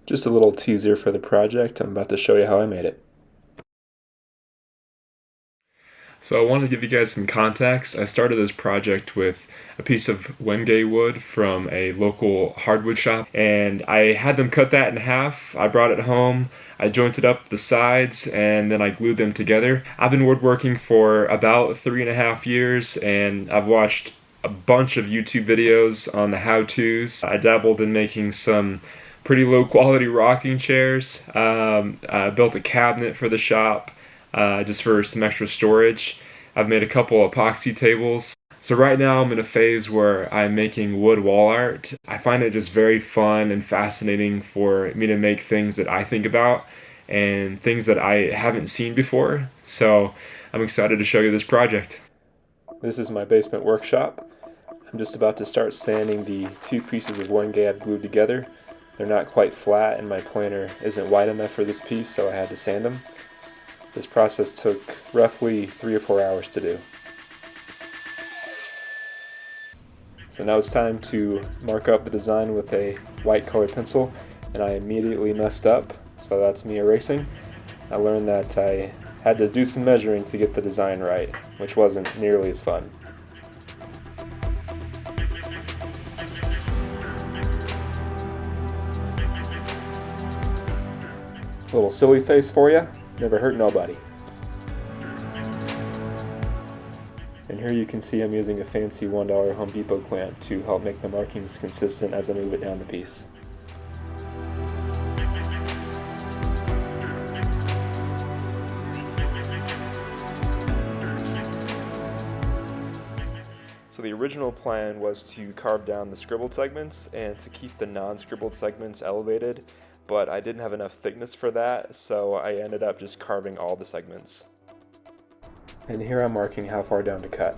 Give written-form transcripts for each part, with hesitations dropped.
Just a little teaser for the project. I'm about to show you how I made it. So I wanted to give you guys some context. I started this project with a piece of Wenge wood from a local hardwood shop, and I had them cut that in half. I brought it home, I jointed up the sides, and then I glued them together. I've been woodworking for about 3.5 years, and I've watched a bunch of YouTube videos on the how-tos. I dabbled in making some pretty low quality rocking chairs. I built a cabinet for the shop just for some extra storage. I've made a couple epoxy tables. So right now I'm in a phase where I'm making wood wall art. I find it just very fun and fascinating for me to make things that I think about and things that I haven't seen before. So I'm excited to show you this project. This is my basement workshop. I'm just about to start sanding the two pieces of Wenge I've glued together. They're not quite flat and my planer isn't wide enough for this piece, so I had to sand them. This process took roughly 3 or 4 hours to do. So now it's time to mark up the design with a white colored pencil, and I immediately messed up, so that's me erasing. I learned that I had to do some measuring to get the design right, which wasn't nearly as fun. A little silly face for you, never hurt nobody. And here you can see I'm using a fancy $1 Home Depot clamp to help make the markings consistent as I move it down the piece. So the original plan was to carve down the scribbled segments and to keep the non-scribbled segments elevated, but I didn't have enough thickness for that, so I ended up just carving all the segments. And here I'm marking how far down to cut.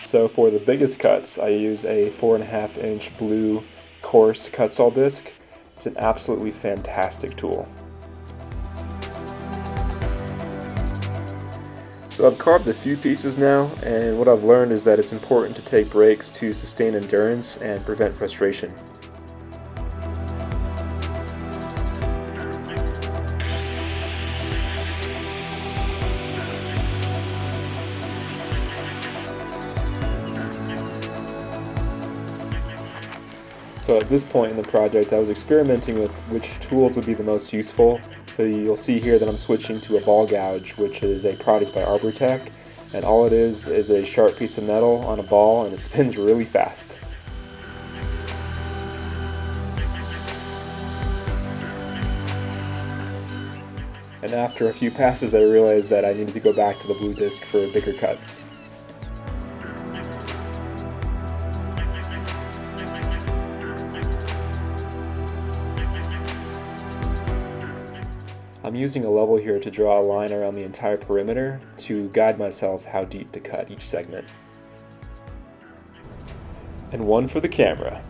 So for the biggest cuts, I use a 4.5-inch blue coarse cut saw disc. It's an absolutely fantastic tool. So I've carved a few pieces now, and what I've learned is that it's important to take breaks to sustain endurance and prevent frustration. So at this point in the project, I was experimenting with which tools would be the most useful. So you'll see here that I'm switching to a ball gouge, which is a product by Arbortech, and all it is a sharp piece of metal on a ball, and it spins really fast. And after a few passes, I realized that I needed to go back to the blue disc for bigger cuts. I'm using a level here to draw a line around the entire perimeter to guide myself how deep to cut each segment. And one for the camera.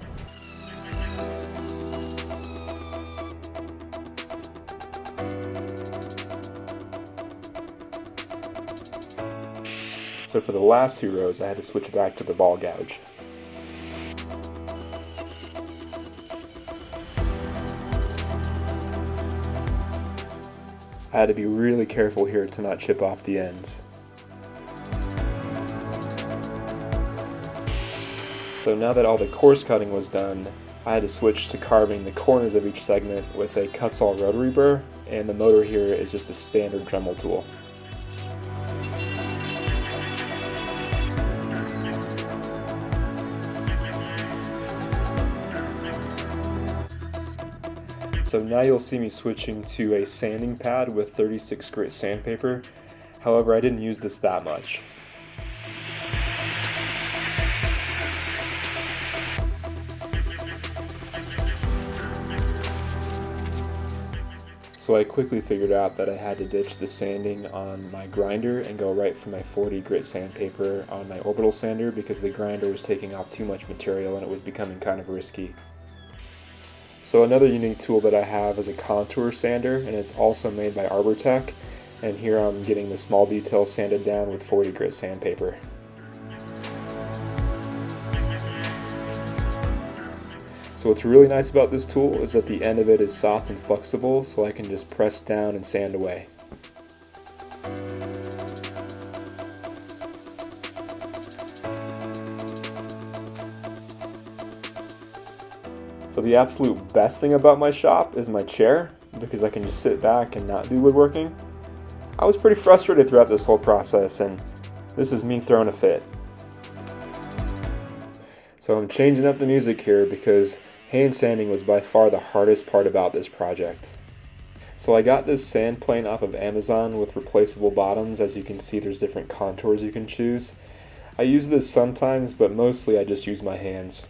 So for the last 2 rows, I had to switch back to the ball gouge. I had to be really careful here to not chip off the ends. So now that all the coarse cutting was done, I had to switch to carving the corners of each segment with a cut-saw rotary burr, and the motor here is just a standard Dremel tool. So now you'll see me switching to a sanding pad with 36 grit sandpaper. However, I didn't use this that much. So I quickly figured out that I had to ditch the sanding on my grinder and go right for my 40 grit sandpaper on my orbital sander because the grinder was taking off too much material and it was becoming kind of risky. So another unique tool that I have is a contour sander, and it's also made by Arbortech, and here I'm getting the small details sanded down with 40 grit sandpaper. So So what's really nice about this tool is that the end of it is soft and flexible, so I can just press down and sand away. So the absolute best thing about my shop is my chair, because I can just sit back and not do woodworking. I was pretty frustrated throughout this whole process, and this is me throwing a fit. So I'm changing up the music here because hand sanding was by far the hardest part about this project. So I got this sand plane off of Amazon with replaceable bottoms. As you can see, there's different contours you can choose. I use this sometimes, but mostly I just use my hands.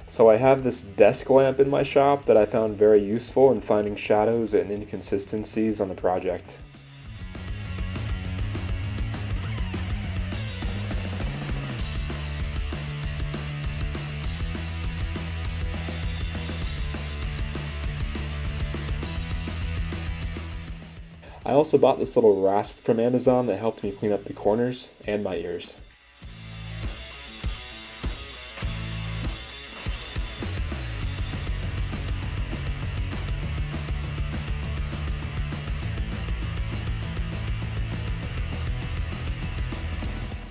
So I have this desk lamp in my shop that I found very useful in finding shadows and inconsistencies on the project. I also bought this little rasp from Amazon that helped me clean up the corners and my ears.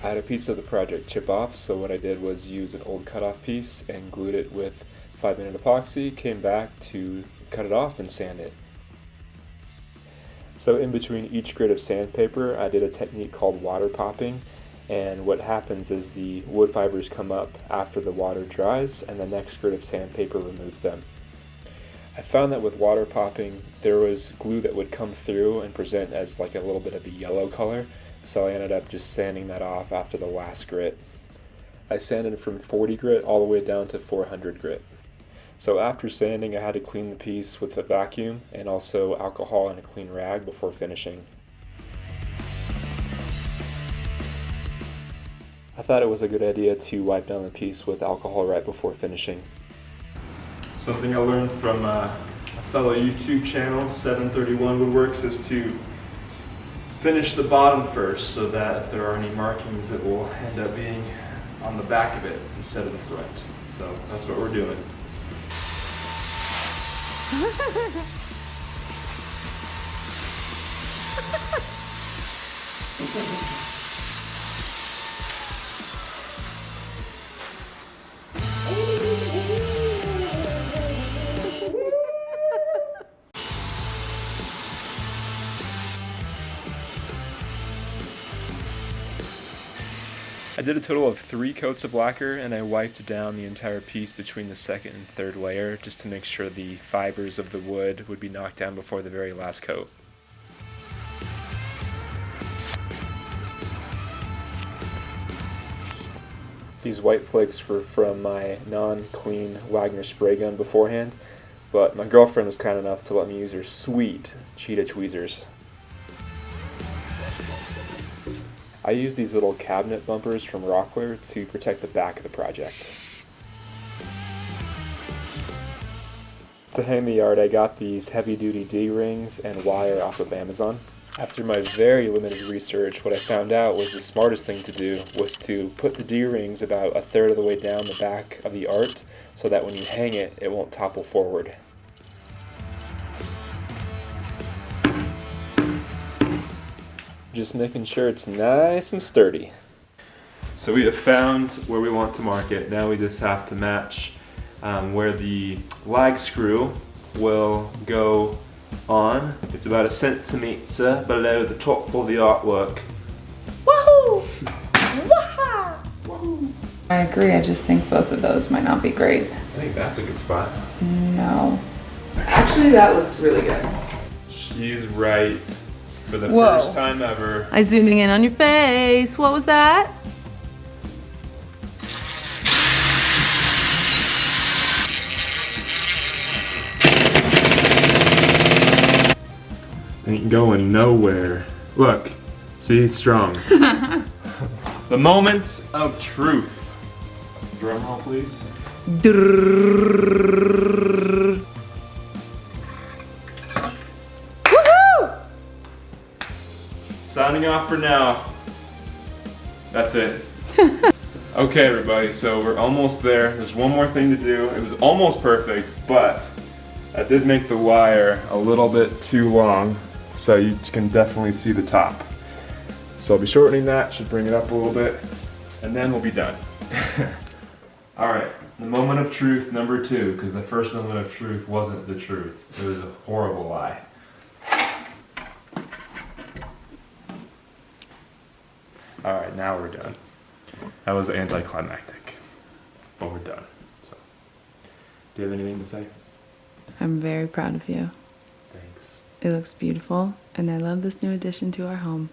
I had a piece of the project chip off, so what I did was use an old cutoff piece and glued it with 5-minute epoxy, came back to cut it off and sand it. So in between each grit of sandpaper, I did a technique called water popping, and what happens is the wood fibers come up after the water dries and the next grit of sandpaper removes them. I found that with water popping, there was glue that would come through and present as like a little bit of a yellow color, so I ended up just sanding that off after the last grit. I sanded from 40 grit all the way down to 400 grit. So after sanding, I had to clean the piece with a vacuum and also alcohol and a clean rag before finishing. I thought it was a good idea to wipe down the piece with alcohol right before finishing. Something I learned from a fellow YouTube channel, 731 Woodworks, is to finish the bottom first so that if there are any markings, it will end up being on the back of it instead of the front. So that's what we're doing. I did a total of 3 coats of lacquer, and I wiped down the entire piece between the second and third layer just to make sure the fibers of the wood would be knocked down before the very last coat. These white flakes were from my non-clean Wagner spray gun beforehand, but my girlfriend was kind enough to let me use her sweet cheetah tweezers. I use these little cabinet bumpers from Rockler to protect the back of the project. To hang the yard, I got these heavy-duty D-rings and wire off of Amazon. After my very limited research, what I found out was the smartest thing to do was to put the D-rings about a third of the way down the back of the art so that when you hang it, it won't topple forward. Just making sure it's nice and sturdy. So we have found where we want to mark it. Now we just have to match where the lag screw will go on. It's about 1 centimeter below the top of the artwork. Woohoo! Woohoo! I agree, I just think both of those might not be great. I think that's a good spot. No. Actually, that looks really good. She's right. For the first time ever. I'm zooming in on your face. What was that? Ain't going nowhere. Look, see, it's strong. The moment of truth. Drum roll, please. Woohoo! Signing off for now. That's it. Okay, everybody, so we're almost there. There's one more thing to do. It was almost perfect, but I did make the wire a little bit too long, so you can definitely see the top. So I'll be shortening that, should bring it up a little bit, and then we'll be done. All right, the moment of truth number 2, because the first moment of truth wasn't the truth. It was a horrible lie. All right, now we're done. That was anticlimactic, but we're done. So, do you have anything to say? I'm very proud of you. Thanks. It looks beautiful, and I love this new addition to our home.